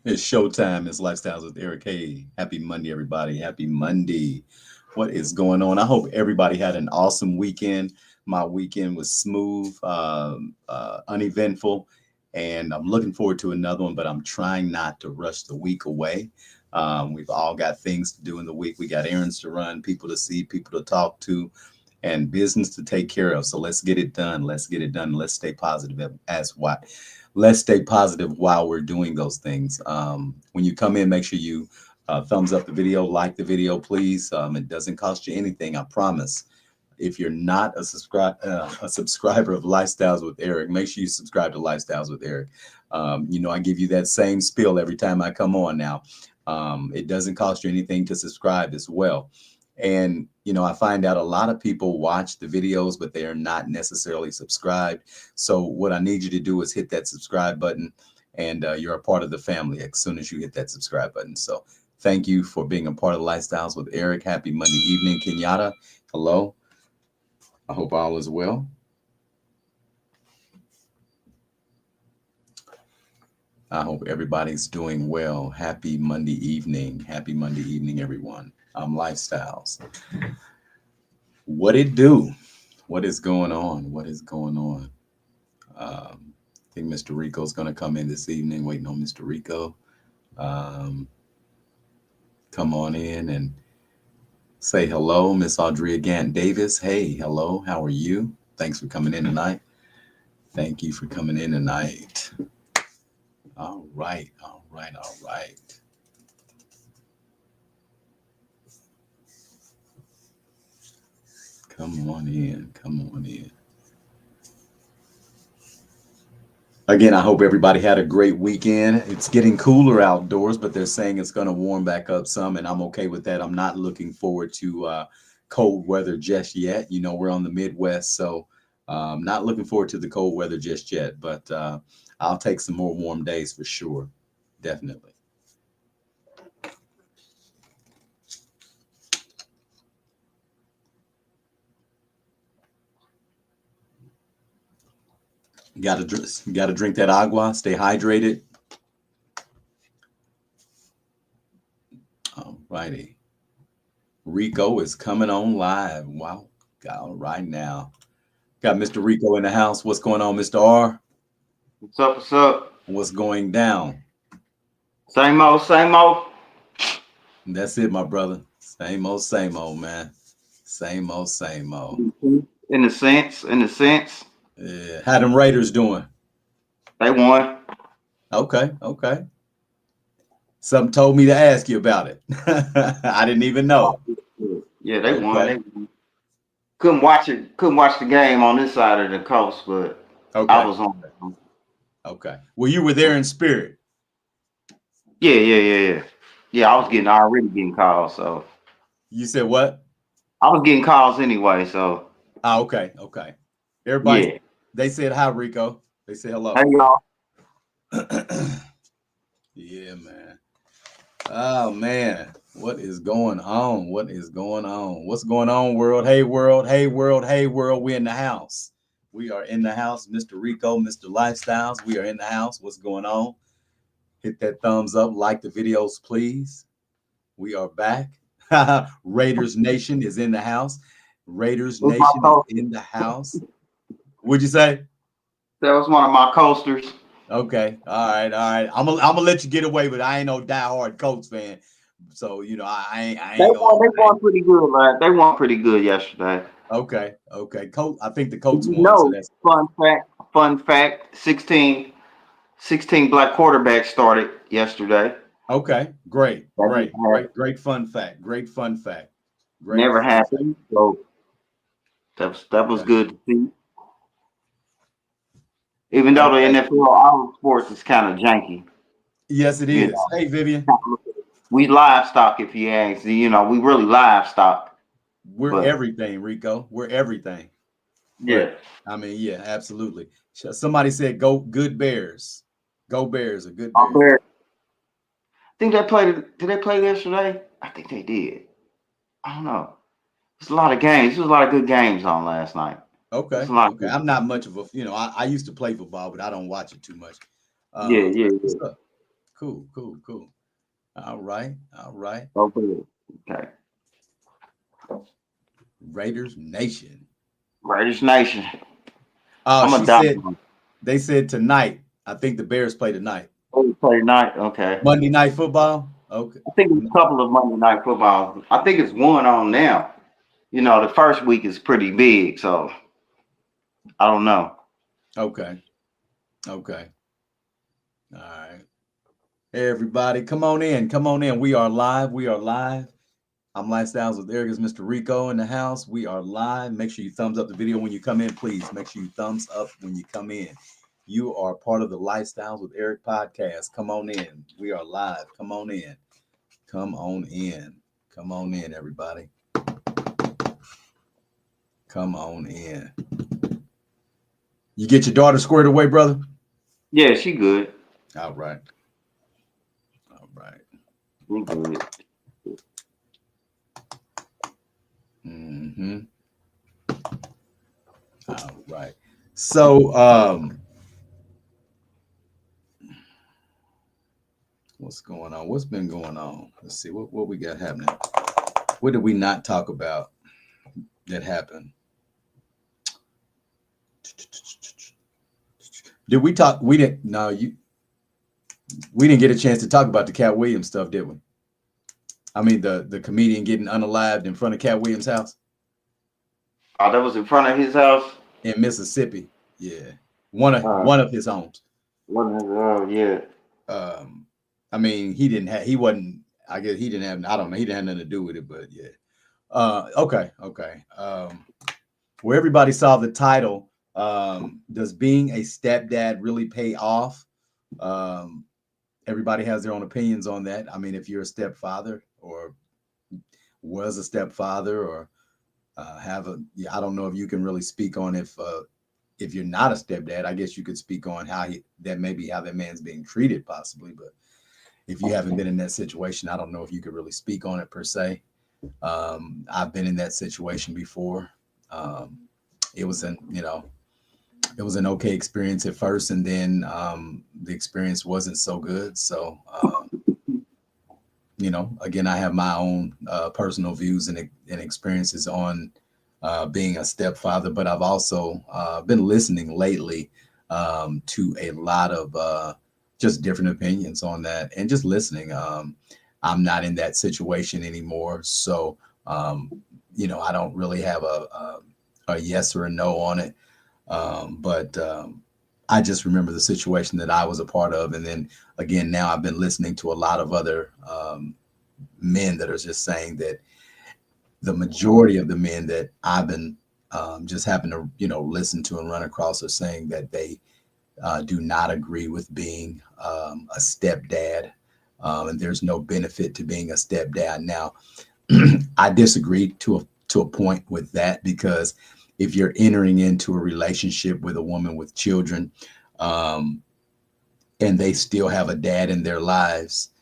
It's showtime. It's Lifestyles with Eric. Hey, happy Monday, everybody. Happy Monday. What is going on? I hope everybody had an awesome weekend. My weekend was smooth, uneventful, and I'm looking forward to another one, but I'm trying not to rush the week away. We've all got things to do in the week. We got errands to run, people to see, people to talk to, and business to take care of. So let's get it done. Let's get it done. Let's stay positive as what let's stay positive while we're doing those things. When you come in, make sure you thumbs up the video, like the video, please. It doesn't cost you anything, I promise. If you're not a subscriber of Lifestyles with Eric, make sure you subscribe to Lifestyles with Eric. I give you that same spiel every time I come on now. It doesn't cost you anything to subscribe as well. And, I find out a lot of people watch the videos, but they are not necessarily subscribed. So what I need you to do is hit that subscribe button, and you're a part of the family as soon as you hit that subscribe button. So thank you for being a part of Lifestyles with Eric. Happy Monday evening, Kenyatta. Hello. I hope all is well. I hope everybody's doing well. Happy Monday evening. Happy Monday evening, everyone. I'm Lifestyles. What it do? What is going on? What is going on? I think Mr. Rico's going to come in this evening. Waiting on Mr. Rico. Um, come on in and say hello, Miss Audrey Gant Davis. Hey, hello. How are you? Thanks for coming in tonight. Thank you for coming in tonight. All right, all right, all right. Come on in, come on in. Again, I hope everybody had a great weekend. It's getting cooler outdoors, but they're saying it's going to warm back up some, and I'm okay with that. I'm not looking forward to cold weather just yet. We're on the Midwest, so not looking forward to the cold weather just yet, but I'll take some more warm days for sure. Definitely. Got to drink that agua. Stay hydrated. All righty. Rico is coming on live. Wow. All right now. Got Mr. Rico in the house. What's going on, Mr. R? What's up? What's up? What's going down? Same old, same old. That's it, my brother. Same old, man. Same old, same old. In the sense, Yeah. How them Raiders doing? they won. Okay, okay. Something told me to ask you about it. I didn't even know. Yeah, they won. Okay, They couldn't watch it. Couldn't watch the game on this side of the coast, but I okay, was on. okay. Well, you were there in spirit. Yeah. Yeah, I was getting already getting calls, so You said what? I was getting calls anyway. So Ah, okay, okay. Everybody, yeah. they said hi, Rico. They said Hey hello. y'all. Yeah, man. Oh man, what is going on? What is going on? What's going on, world? Hey, world. Hey, world. Hey, world. We in the house. We are in the house, Mr. Rico, Mr. Lifestyles. We are in the house. What's going on? Hit that thumbs up, like the videos, please. We are back. Raiders Nation is in the house. Raiders That's my Nation is coaster. in the house. What'd you say? That was one of my coasters. Okay. All right. All right. I'm gonna let you get away, but I ain't no diehard Colts fan. So I They ain't gonna. won. They won pretty good, man. They won pretty good yesterday. Okay. Okay. Colt. I think the Did Colts you won. So know? that's Fun fact. 16 black quarterbacks started yesterday. okay. Great. That Great. never Great. happened. Great fun fact. Great fun fact. Great Never fun fact. happened. So that was Okay. good to see. Even though the Okay. NFL, our sports is kind of janky, Yes, it you is. know. Hey, Vivian. We livestock, if you ask. We really livestock. We're But everything, Rico. We're everything. yeah, But I mean, yeah, absolutely. Somebody said, "Go good Bears." Go Bears or good I'm Bears. very. Think they played. Did they play yesterday? I think they did. I don't know. It's a lot of games. There was a lot of good games on last night. There's Okay, a lot of okay. good. I'm not much of a, I used to play football, but I don't watch it too much. Yeah, yeah, Good yeah. stuff. Cool, cool, cool. All right, all right. Okay. Okay. Raiders Nation. Raiders Nation. Oh, I'm a she die. said they said tonight. I think the Bears play tonight. Oh, play tonight. Okay. Monday Night Football. Okay. I think it's a couple of Monday Night Footballs. I think it's one on now. You know, the first week is pretty big, so I don't know. Okay. Okay. All right. Hey, everybody, come on in. Come on in. We are live. We are live. I'm Lifestyles with Eric. Is Mr. Rico in the house. We are live. Make sure you thumbs up the video when you come in, please. Make sure you thumbs up when you come in. You are part of the Lifestyles with Eric podcast. Come on in. We are live. Come on in. Come on in. Come on in, everybody. Come on in. You get your daughter squared away, brother? Yeah, she good. All right. All right. She good. Mm-hmm. All right. So, what's going on? What's been going on? Let's see what we got happening. What did we not talk about that happened? Did we talk? We didn't. No, we didn't get a chance to talk about the Cat Williams stuff, did we? I mean, the comedian getting unalived in front of Cat Williams' house Oh, that was in front of his house. in Mississippi. Yeah, Uh, one of his homes. oh yeah. Um, I mean, he wasn't. I guess he didn't have. I don't know. He didn't have nothing to do with it, but yeah. Okay, okay. Where everybody saw the title. Does being a stepdad really pay off? Um, Everybody has their own opinions on that. I mean, if you're a stepfather or was a stepfather or have a, yeah, I don't know if you can really speak on if you're not a stepdad. I guess you could speak on that may be how that man's being treated, possibly. But if you haven't been in that situation, I don't know if you could really speak on it per se. I've been in that situation before. Um, it was it was an okay experience at first, and then the experience wasn't so good. So, again, I have my own personal views and experiences on being a stepfather, but I've also been listening lately to a lot of just different opinions on that, and just listening. I'm not in that situation anymore, so I don't really have a yes or a no on it. But I just remember the situation that I was a part of. And then again, now I've been listening to a lot of other men that are just saying that the majority of the men that I've been just happen to, listen to and run across are saying that they do not agree with being a stepdad. And there's no benefit to being a stepdad. Now, I disagree to a point with that, because if you're entering into a relationship with a woman with children, and they still have a dad in their lives,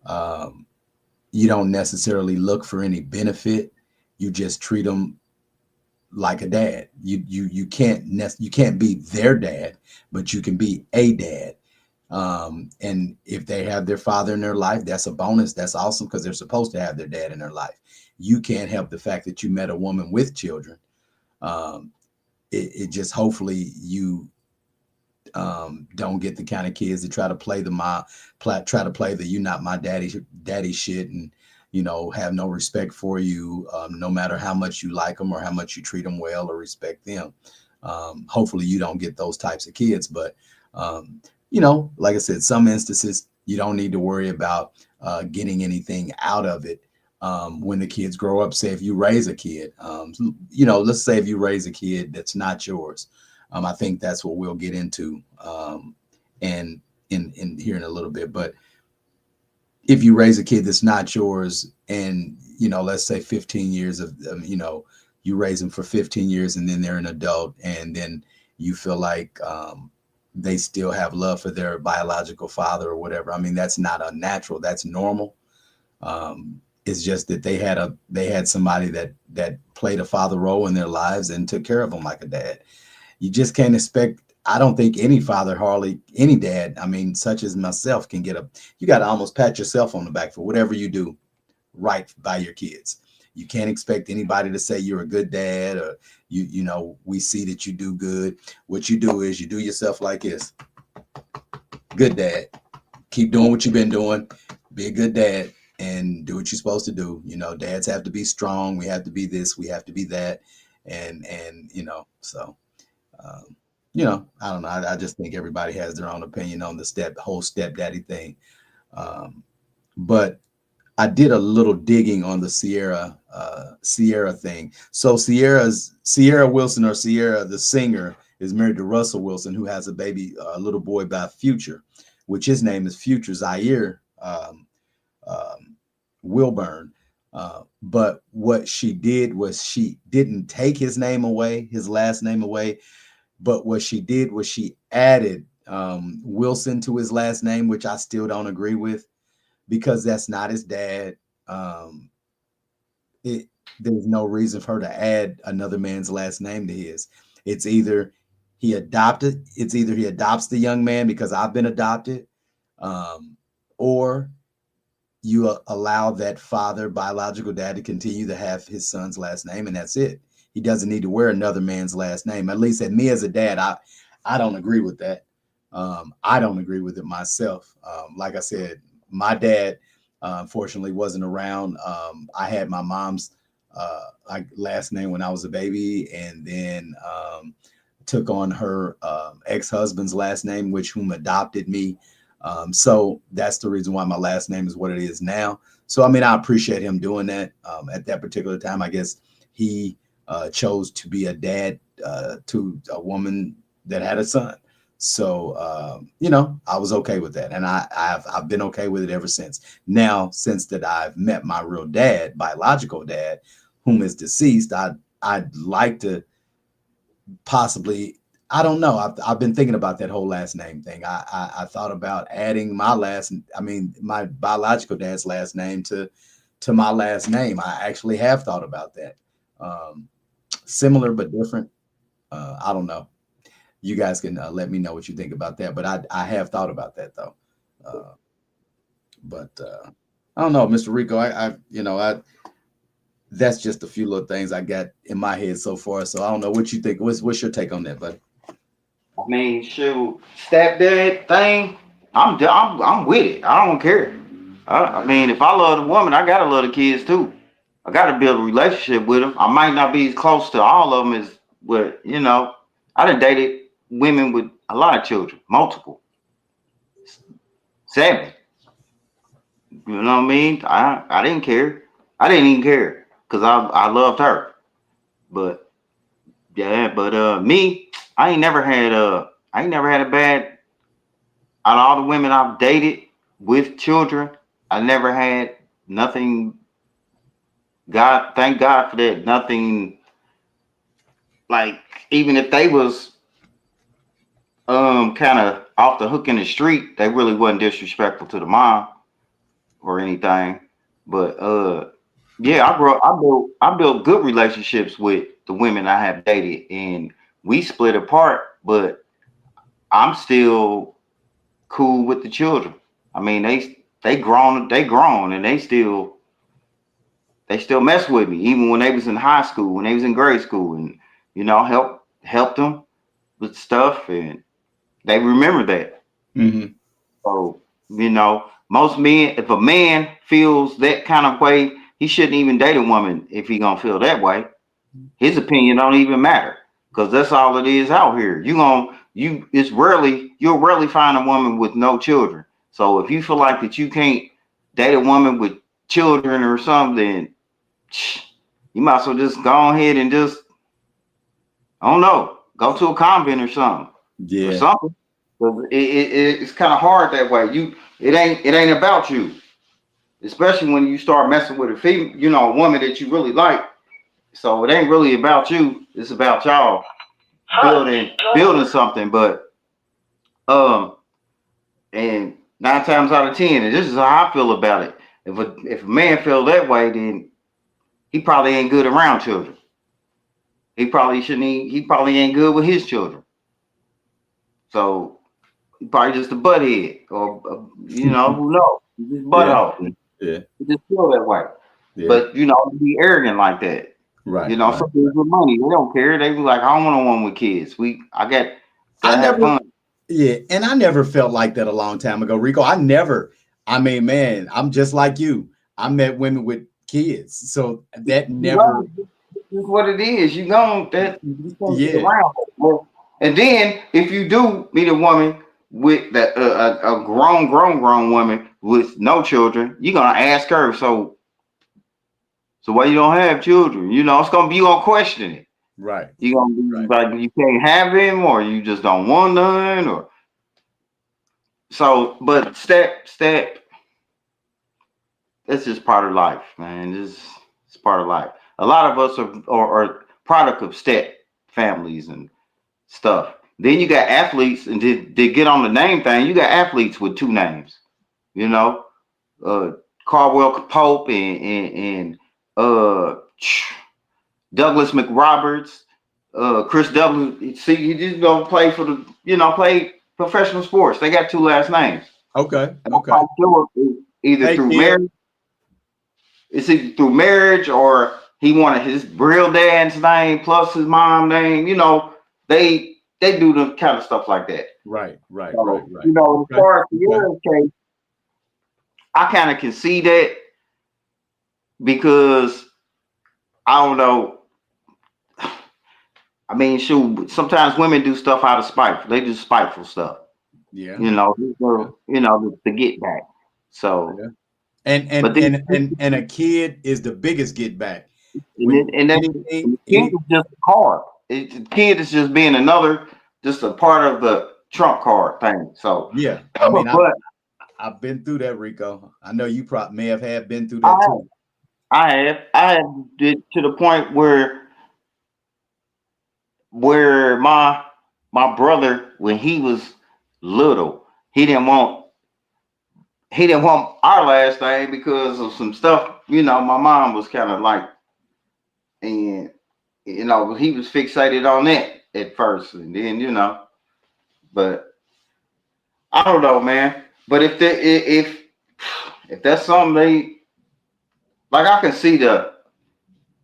you don't necessarily look for any benefit. You just treat them like a dad. You can't be their dad, but you can be a dad. And if they have their father in their life, that's a bonus. That's awesome, because they're supposed to have their dad in their life. You can't help the fact that you met a woman with children. It just, hopefully you don't get the kind of kids that try to play try to play the "you not my daddy" shit, and have no respect for you, no matter how much you like them or how much you treat them well or respect them. Hopefully you don't get those types of kids, but like I said, some instances you don't need to worry about getting anything out of it. When the kids grow up, say if you raise a kid, let's say if you raise a kid that's not yours, I think that's what we'll get into and in here in a little bit. But if you raise a kid that's not yours, and let's say 15 years of you raise them for 15 years, and then they're an adult, and then you feel like they still have love for their biological father or whatever. I mean, that's not unnatural. That's normal. It's just that they had somebody that played a father role in their lives and took care of them like a dad. You just can't expect I don't think any father, hardly any dad, I mean, such as myself, can get a. You got to almost pat yourself on the back for whatever you do right by your kids. You can't expect anybody to say you're a good dad or we see that you do good. What you do is you do yourself like this. Good dad. Keep doing what you've been doing. Be a good dad and do what you're supposed to do. Dads have to be strong. We have to be this. We have to be that. So um, I don't know. I just think everybody has their own opinion on the whole stepdaddy thing. But I did a little digging on the Ciara thing. So Ciara Wilson, or Ciara the singer, is married to Russell Wilson, who has a baby, a little boy by Future, which his name is Future Zaire Wilburn. But what she did was she didn't take his name away, his last name away. But what she did was she added Wilson to his last name, which I still don't agree with, because that's not his dad. Um, it, there's no reason for her to add another man's last name to his. It's either it's either he adopts the young man because I've been adopted, um, or you allow that father, biological dad, to continue to have his son's last name, and that's it. He doesn't need to wear another man's last name. At least, at me as a dad, I don't agree with that. I don't agree with it myself. Like I said, my dad, unfortunately, wasn't around. I had my mom's last name when I was a baby, and then took on her ex-husband's last name, which whom adopted me. So that's the reason why my last name is what it is now. So, I mean, I appreciate him doing that. At that particular time, I guess he chose to be a dad to a woman that had a son. So, I was okay with that. And I've been okay with it ever since. Now, since that I've met my real dad, biological dad, whom is deceased, I'd like to possibly, I don't know. I've been thinking about that whole last name thing. I thought about adding my biological dad's last name to my last name. I actually have thought about that. Um, Similar but different. I don't know. You guys can let me know what you think about that. But I have thought about that though. Uh, but I don't know, Mr. Rico. I that's just a few little things I got in my head so far. So I don't know what you think. What's your take on that, bud? I mean, shoot, stepdad thing. I'm with it. I don't care. I mean, if I love the woman, I gotta love the kids too. I gotta build a relationship with them. I might not be as close to all of them as, but I done dated women with a lot of children, multiple, 7. You know what I mean? I didn't care. I didn't even care because I loved her. But yeah, but me, I ain't never had a bad. Out of all the women I've dated with children, I never had nothing. God, thank God for that. Nothing like, even if they was kind of off the hook in the street, they really wasn't disrespectful to the mom or anything. But yeah, I built good relationships with the women I have dated, and we split apart, but I'm still cool with the children. I mean, they grown, and they still mess with me, even when they was in high school, when they was in grade school, and helped them with stuff, and they remember that. Mm-hmm. So, most men, if a man feels that kind of way, he shouldn't even date a woman if he gonna feel that way. His opinion don't even matter, because that's all it is out here. You'll rarely find a woman with no children. So if you feel like that you can't date a woman with children or something, you might as well just go ahead and just, I don't know, go to a convent or something, or Yeah. something. But it's kind of hard that way. It ain't about you, especially when you start messing with a female, a woman that you really like. So it ain't really about you. It's about y'all building something. But um, and 9 times out of 10, and this is how I feel about it. If a man feel that way, then he probably ain't good around children. He probably shouldn't. He probably ain't good with his children. So probably just a butthead, or who knows? Just Yeah, butthole. yeah, He just feel that way. yeah. But be arrogant like that. Right, Some right. people with money, they don't care. They be like, I don't want one with kids. I I gotta have never, fun. yeah, and I never felt like that a long time ago, Rico. I never, I mean, man, I'm just like you. I met women with kids, so that You know, never, this is what it is. You gonna get yeah, around it. Well, and then if you do meet a woman with a grown woman with no children, you're gonna ask her, so why you don't have children? It's gonna be, you gonna question it. right, You gonna be right, like, you can't have him, or you just don't want none, or so. But step, that's just part of life, man. It's part of life. A lot of us are product of step families and stuff. Then you got athletes, and did get on the name thing. You got athletes with two names, you know, uh, Caldwell Pope and Douglas McRoberts, Chris W. See, you just go play for play professional sports. They got two last names, okay, and I'm okay. quite sure either Hey, through kid, marriage. It's either through marriage, or he wanted his real dad's name plus his mom name. They do the kind of stuff like that. right, right, right, So, right. as Okay, far as okay, Ciara's case, I kind of can see that, because I don't know. I mean, shoot, sometimes women do stuff out of spite. They do spiteful stuff, yeah, yeah, to get back. So, yeah. And but and then, and and and a kid is the biggest get back and, when and that anything, and the kid any, is just a card. The kid is just being just a part of the trump card thing. So, yeah. I mean, but I've been through that, Rico. I know you probably may have had been through I that too. I have did, to the point where my brother, when he was little, he didn't want our last name because of some stuff. My mom was kind of like, and he was fixated on that at first, and then but I don't know, man. But if that's something they like, I can see the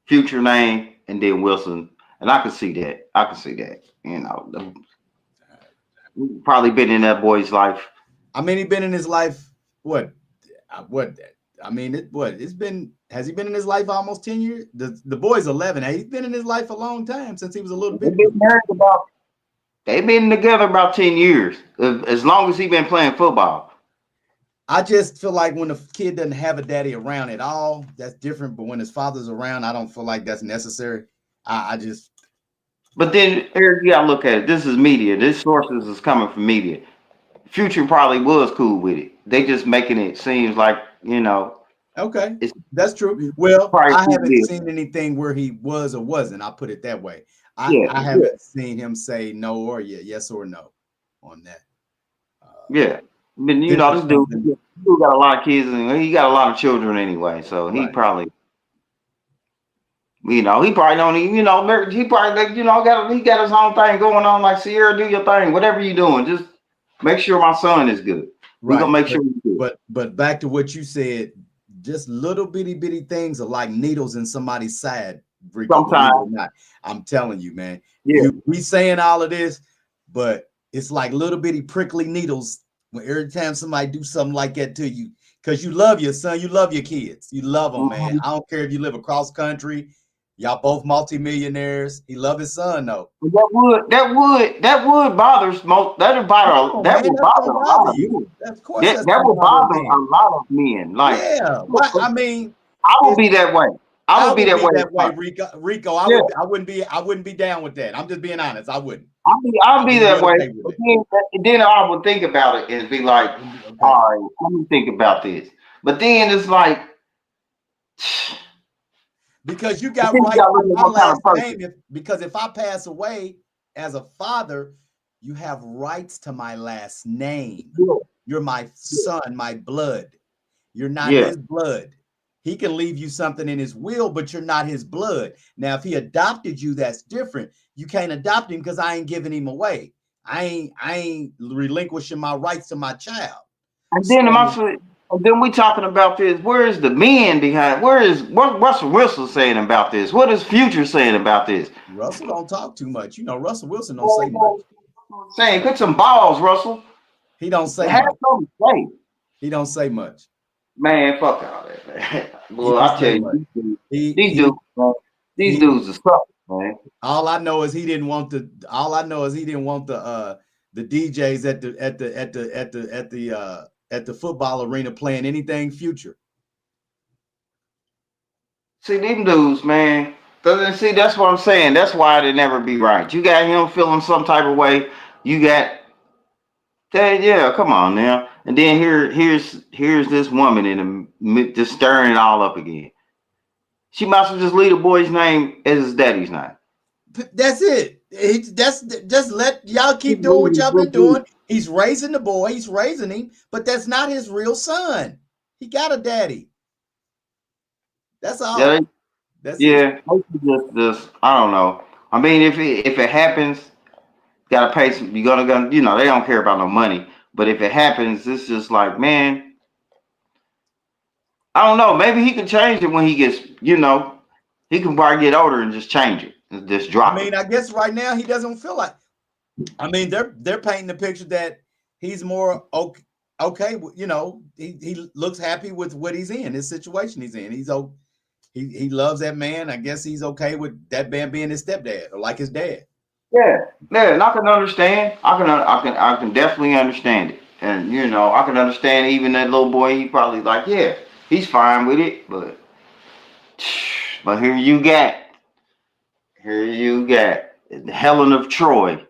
future name and then Wilson, and I can see that. I can see that. Probably been in that boy's life. I mean, he been in his life what? What? I mean, it's been. Has he been in his life almost 10 years? The boy's 11. He's been in his life a long time since he was a little They've bitty been dude. married about. They've been together about 10 years, as long as he been playing football. I just feel like when the kid doesn't have a daddy around at all, that's different. But when his father's around, I don't feel like that's necessary. I just But then, Eric, you gotta look at it. This is media. This sources is coming from media. Future probably was cool with it. They just making it seems like okay. it's That's true. Well, probably I too haven't big. seen anything where he was or wasn't. I'll put it that way. Yeah, I haven't seen him say no or yes or no on that. yeah. But This is this dude, something, got a lot of kids, and he got a lot of children anyway. So right? he probably don't even, he probably, he got his own thing going on. Like, Ciara, do your thing. Whatever you doing, just make sure my son is good. We gonna Right. make sure he's good. But back to what you said, just little bitty things are like needles in somebody's side, Rico, believe it or Sometimes, not. I'm telling you, man. yeah. We saying all of this, but it's like little bitty prickly needles when every time somebody do something like that to you. Because you love your son, you love your kids. You love them, man. Mhm. I don't care if you live across country. Y'all both multimillionaires. He love his son, though. That would bothers most. Oh, That man, would that's gonna bother a bother lot of you. men. Of course, That that's that gonna would bother a bother man. a lot of men. Like, Yeah. What I mean, I would it's be that way. I I would be would that be way. that way, Rico. Rico, Yeah, I wouldn't be down with that. I'm just being honest. I wouldn't. I'd I be wouldn't be that way. okay with But it. then I would think about it and be like, I wouldn't be okay all with it. right, let me think about this. But then it's like, Because you but got then you rights gotta look to at my what kind of last name. person. Because if I pass away as a father, you have rights to my last name. Yeah, You're my son, my blood. You're not yeah. his blood. He can leave you something in his will, but you're not his blood. Now, if he adopted you, that's different. You can't adopt him because I ain't giving him away. I ain't relinquishing my rights to my child. And then So we talking about this. Where is the men behind? Where is what Russell Wilson saying about this? What is Future saying about this? Russell don't talk too much. Russell Wilson don't say much. Saying, put some balls, Russell. He don't say Have much. something to say. He don't say much. Man, fuck all that, man. He Well, don't I tell say you, much. He these he dudes, man, these he. dudes are suckers, man. All I know is he didn't want the. All I know is he didn't want the DJs at the football arena playing anything Future. See, them dudes, man. See, that's what I'm saying. That's why they never be right. You got him feeling some type of way. You got that, yeah. Come on now. And then here's this woman in the just stirring it all up again. She might as well just leave the boy's name as his daddy's name. That's it. That's just let y'all keep doing what y'all been doing. He's raising the boy. He's raising him, but that's not his real son. He got a daddy. That's Yeah, all. That's it. yeah. Just I don't know. I mean, if it happens, gotta pay some. You're gonna they don't care about no money. But if it happens, it's just like, man, I don't know. Maybe he can change it when he gets, he can probably get older and just change it and just I drop it. mean, I guess right now he doesn't feel like. I mean, they're painting the picture that he's more okay. Okay, he looks happy with what he's in, his situation he's in. He loves that man. I guess he's okay with that man being his stepdad or like his dad. Yeah, yeah, and I can understand. I can definitely understand it. And I can understand even that little boy. He probably like, yeah, he's fine with it. But here you got Helen of Troy.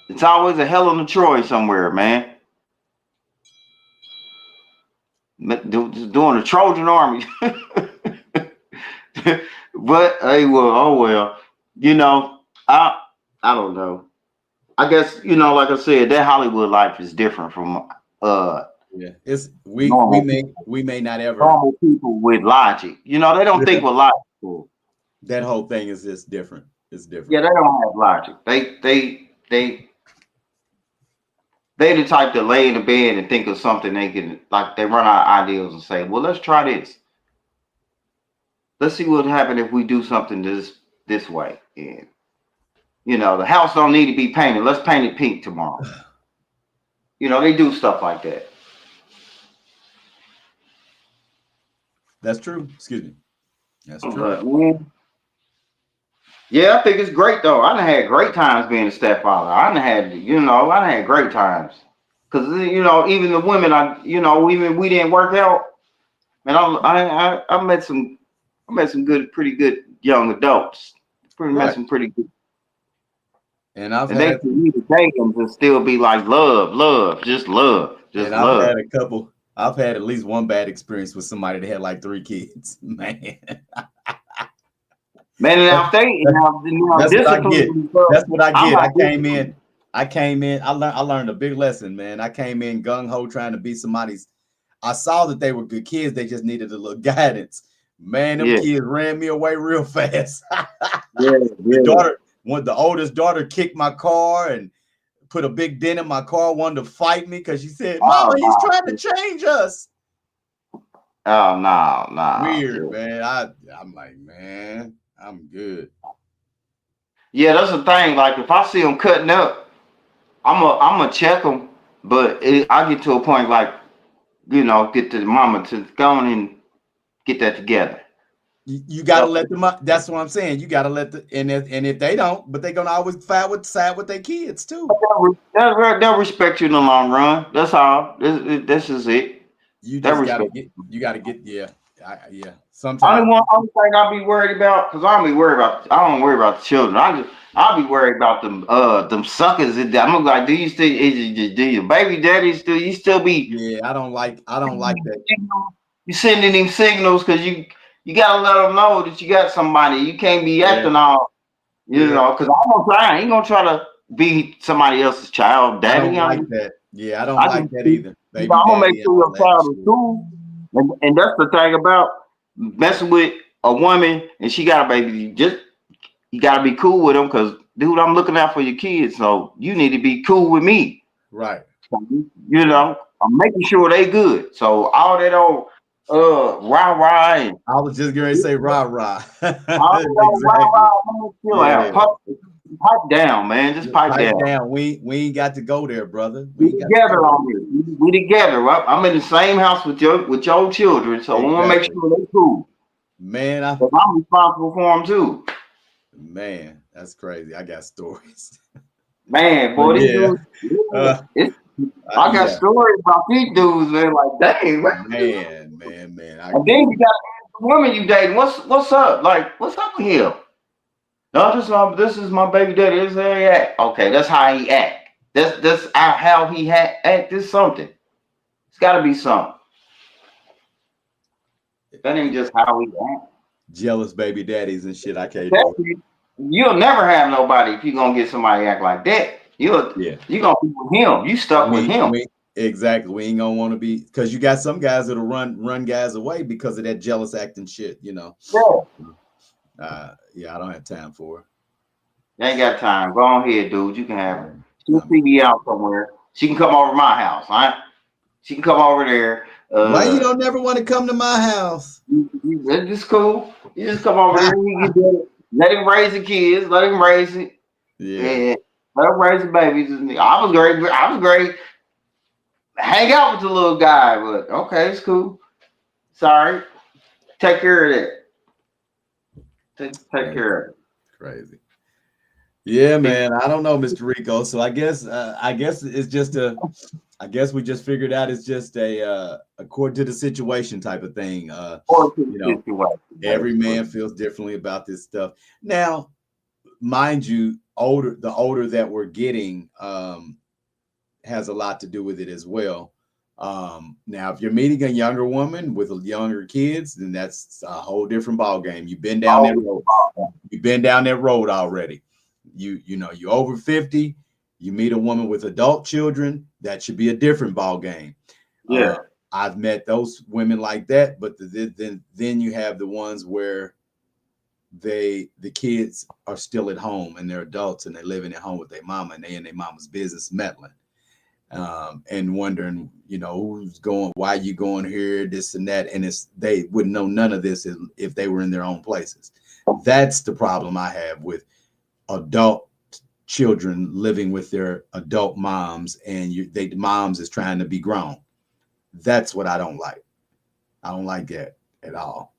It's always a Helen of Troy somewhere, man. Doing the Trojan Army. But hey, well, oh well. You know, I I don't know. I guess like I said, that Hollywood life is different from Yeah, it's normal people. we may not ever. Normal people with logic. They don't think Yeah, with logic. that whole thing is just different. It's different. Yeah, they don't have logic. They the type to lay in the bed and think of something they can, like, they run out of ideas and say, well, let's try this. Let's see what happens if we do something this way. And the house don't need to be painted. Let's paint it pink tomorrow. They do stuff like that. That's true. Excuse me. That's true. But man, yeah, I think it's great though. I done had great times being a stepfather. I done had great times. Cause even the women even we didn't work out. Man, I met some pretty good young adults. Met Right. some pretty good, And I've and they had can either date them to still be like love, love, just love, just and I've love. had a couple. I've had at least one bad experience with somebody that had like 3 kids. Man, Man, and that's, now that's what I discipline get. themselves. That's what I I'm get. not disciplined. I came in. I learned a big lesson, man. I came in gung ho trying to be somebody's. I saw that they were good kids. They just needed a little guidance. Man, them Yeah, kids ran me away real fast. yeah, The yeah. daughter, the oldest daughter, kicked my car and put a big dent in my car. Wanted to fight me because she said, "Mama, Oh he's trying to no, change us." oh no, Weird, no. man. I'm like, man, I'm good. Yeah, that's the thing. Like if I see them cutting up, I'm gonna check them. But I get to a point like get the mama to go on and get that together. You got to So let them up. That's what I'm saying. You got to let the and if they don't, but they're gonna always side with their kids too. they'll respect you in the long run. That's all. This is it. You They just got to respect. get. You got to get. Yeah, yeah. Only Sometimes. one only thing I'll be worried about, because I don't worry about the children. I'll be worried about them suckers. I'm like, do your baby daddy still you still be Yeah, I don't like that. you sending him signals because you gotta let them know that you got somebody. You can't be Yeah, acting all yeah. because I ain't gonna try to be somebody else's child, I daddy. don't like that. Yeah, I don't I like just that either. Baby I'm gonna make daddy and sure all your that child is shit. cool. And that's the thing about messing with a woman and she got a baby. You gotta be cool with them because dude, I'm looking out for your kids, so you need to be cool with me. Right. You know, I'm making sure they good. So all that old rah rah and I was just going to say rah rah. all that old rah Exactly. rah, man, chill Yeah. out. Pipe down, man. Just pipe Pipe down. down. We ain't got to go there, brother. We We ain't got to together go on this. We together, right? I'm in the same house with your children, so there. we want to make Exactly. sure they cool. Man, But I'm responsible for them too. that's crazy. I got stories. Man, But boy, these yeah. dudes. Uh, It's, I got yeah. stories about these dudes, man. Like, dang, man. Man. And then you got the woman you dating. What's up? Like, what's up with him? No, this is my baby daddy. This is how he act. Okay, that's how he act. That's how he act. This something. It's got to be something. That ain't just how he act. Jealous baby daddies and shit. I can't do it. You'll never have nobody if you gonna get somebody act like that. Yeah. You gonna be with him. You stuck with him. We exactly. We ain't gonna want to be because you got some guys that'll run guys away because of that jealous acting shit. Yeah. Yeah, I don't have time for it. You ain't got time. Go on here, dude. You can have her. She'll Um, see me out somewhere. She can come over to my house. All right? She can come over there. why you don't never want to come to my house? It's just cool. You just come over there. You get there. Let him raise the kids. Let him raise it. Yeah, And let him raise the babies. I was great. I was great. Hang out with the little guy, but okay, it's cool. Sorry. Take care of that. Take crazy, care of it. crazy. Yeah, Big man. I don't know, Mr. Rico. So I guess it's just a. I guess we just figured out it's just a according to the situation type of thing. important You know, situation, every basically. man feels differently about this stuff. Now, mind you, the older that we're getting has a lot to do with it as well. Now, if you're meeting a younger woman with younger kids, then that's a whole different ball game. You've been down that Always road. about You've been down that road already. You're over 50. You meet a woman with adult children. That should be a different ball game. yeah, Uh, I've met those women like that, but then you have the ones where the kids are still at home and they're adults and they're living at home with their mama and they in their mama's business meddling, and wondering, who's going, why you going here, this and that, and they wouldn't know none of this if they were in their own places. That's the problem I have with adult children living with their adult moms, and the moms is trying to be grown. That's what I don't like. I don't like that at all.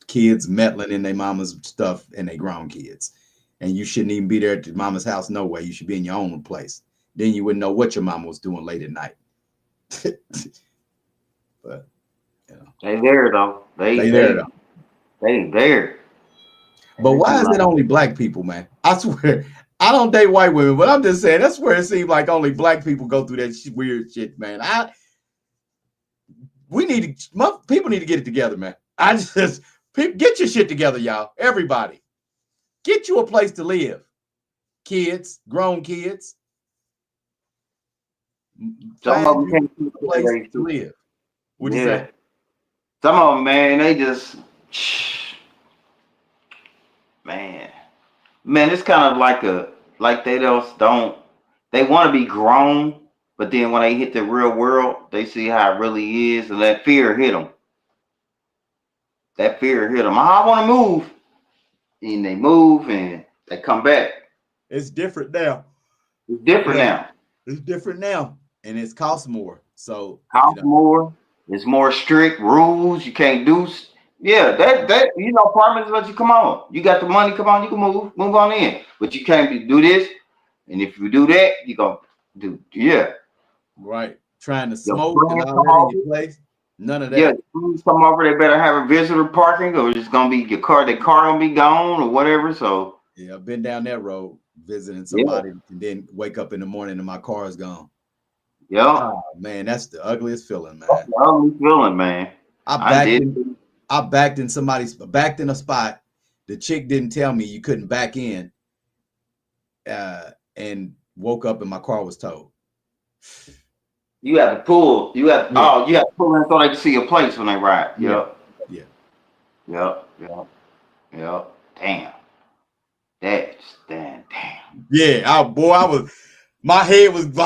Kids meddling in their mama's stuff and they grown kids. And you shouldn't even be there at your mama's house, no way. You should be in your own place. Then you wouldn't know what your mama was doing late at night. But they there though. they there though. They there. But They be why is like, it only black people, man? I swear, I don't date white women, but I'm just saying that's where it seems like only black people go through that weird shit, man. People need to get it together, man. Get your shit together, y'all. Everybody, get you a place to live. Kids, grown kids, some of find them you can't keep a place their to live. What'd you yeah. say? Some of them, man, they just man. Man, it's kind of like they just don't they want to be grown, but then when they hit the real world, they see how it really is, and that fear hit them. That fear hit them. I want to move, and they move, and they come back. It's different now. It's different Yeah, now. it's different now, and it's cost more. So Cost more. It's more strict rules. You can't do. Yeah, that apartments let you come on. You got the money. Come on, you can move on in. But you can't do this, and if you do that, you gonna do right, trying to Your smoke and friends all come that in your over. place. None of Yeah, that. friends come over. They better have a visitor parking, or it's gonna be your car. Their car gonna be gone, or whatever. So Yeah, I've been down that road visiting yeah, somebody and then wake up in the morning and my car is gone. yeah. Oh man, that's the ugliest feeling, That's man. the ugly feeling, man. I I backed did. in I backed in a spot. The chick didn't tell me you couldn't back in, and woke up and my car was towed. You have to pull. Yeah, You have to pull in so they can see your place when they ride. yeah, Yep. yeah. Yep. Yep. Yep. Damn. That's damn. Yeah, boy, my head was because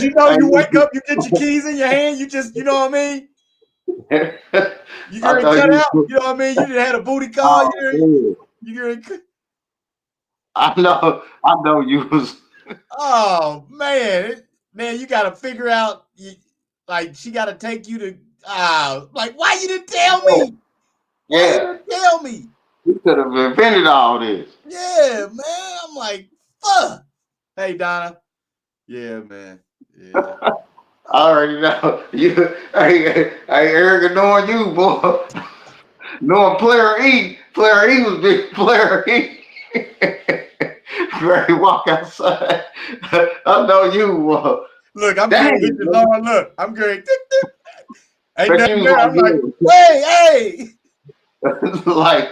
you know you wake up, you get your keys in your hand, you just you know what I mean. You I getting thought cut you. out, you know what I mean. You didn't had a booty call, Oh, man. you getting. I know you was. Oh man, you got to figure out. Like she got to take you to. Like why you didn't tell me? Why you Yeah, didn't tell me? you could have invented all this. Yeah, man. I'm like, fuck. Hey Donna. Yeah, man. Yeah. I already know you. Hey, Erica, knowing you, boy, knowing Player E was big. Player E. Very walk outside. I know you, boy. Look, I'm Dang, getting hit the Lord. Look, I'm getting. Ain't but you nothing was there. I'm like, like, hey. like,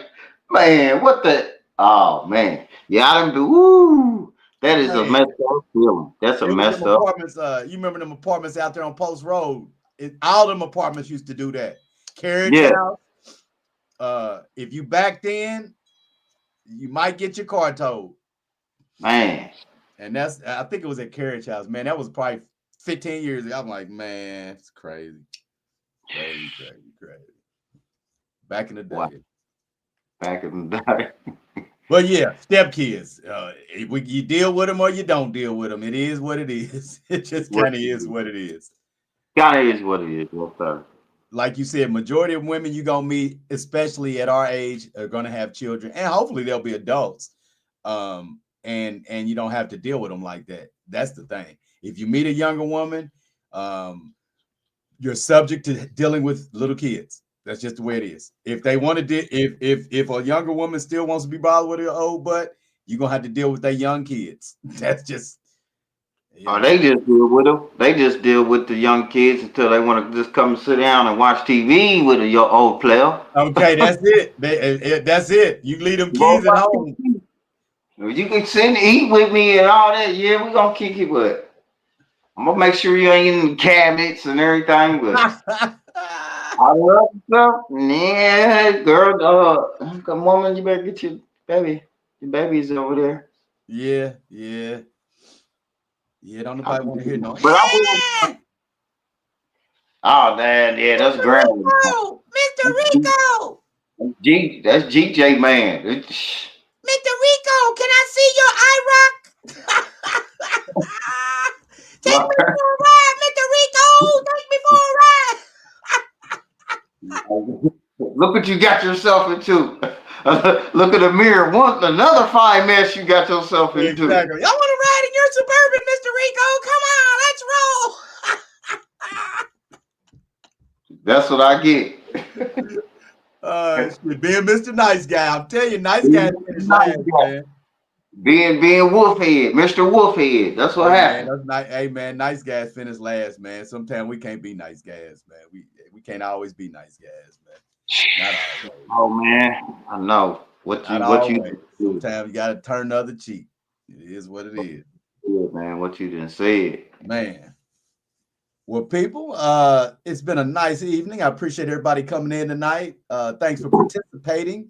man, what the? Oh man, yeah, I done do. Ooh, that is a Man, messed up feeling. That's a it was them messed up. apartments. You remember them apartments out there on Post Road? All them apartments used to do that. Carriage Yeah, house. If you backed in, you might get your car towed. man. And I think it was at Carriage House. Man, that was probably 15 years ago. I'm like, man, it's crazy. Crazy, crazy, crazy. Back in the Wow, day. back in the day. But yeah, step kids. You deal with them or you don't deal with them. It is what it is. It just What kind of is what it is. kind of is what it is. Yes, sir. Like you said, majority of women you gonna meet, especially at our age, are gonna have children, and hopefully they'll be adults. And you don't have to deal with them like that. That's the thing. If you meet a younger woman, um, you're subject to dealing with little kids. That's just the way it is. If they want to, if a younger woman still wants to be bothered with her old butt, you're gonna have to deal with their young kids. That's just, you Oh, know. they just deal with them. They just deal with the young kids until they want to just come and sit down and watch TV with a your old player. Okay, that's it. That's it. You leave them Go kids at watch home. TV. You can sit and eat with me and all that. Yeah, we gonna kick it, but I'm gonna make sure you ain't in the cabinets and everything. But I love stuff. Yeah, girl, come woman, you better get your baby. Your baby's over there. Yeah, yeah, yeah. Don't nobody want to hear no. But I will. Oh, man, yeah, that's Mr. grandma. Rico, Mr. Rico, That's GJ man. Mr. Rico, can I see your eye rock? Take me for a ride, Mr. Rico. Take me for a ride. Look what you got yourself into. Look at the mirror. Another fine mess you got yourself into. Exactly. Y'all want to ride in your suburban, Mr. Rico? Come on, let's That's what I get. roll. Shit, being Mr. Nice Guy. I'm telling you, nice guys finish last, man. Being Wolfhead, Mr. Wolfhead. That's what Hey man, happened. that's nice. Hey man, nice guys finish last, man. Sometimes we can't be nice guys, man. We can't always be nice guys, man. Not always. Oh man, I know Not what you always. Sometimes you gotta turn the other cheek. It is what it is. did, man. What you done said. Man. Well, people, it's been a nice evening. I appreciate everybody coming in tonight. Thanks for participating.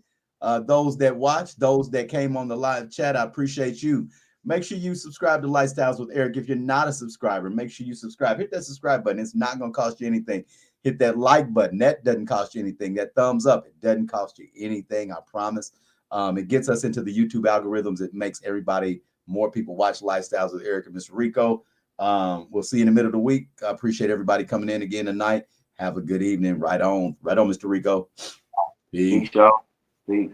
Those that watched, those that came on the live chat, I appreciate you. Make sure you subscribe to Lifestyles with Eric. If you're not a subscriber, make sure you subscribe. Hit that subscribe button. It's not going to cost you anything. Hit that like button. That doesn't cost you anything. That thumbs up, it doesn't cost you anything. I promise. It gets us into the YouTube algorithms. It makes everybody, more people watch Lifestyles with Eric and Mr. Rico. We'll see you in the middle of the week. I appreciate everybody coming in again tonight. Have a good evening. Right on, Mr. Rico. Peace. Peace, y'all. Peace.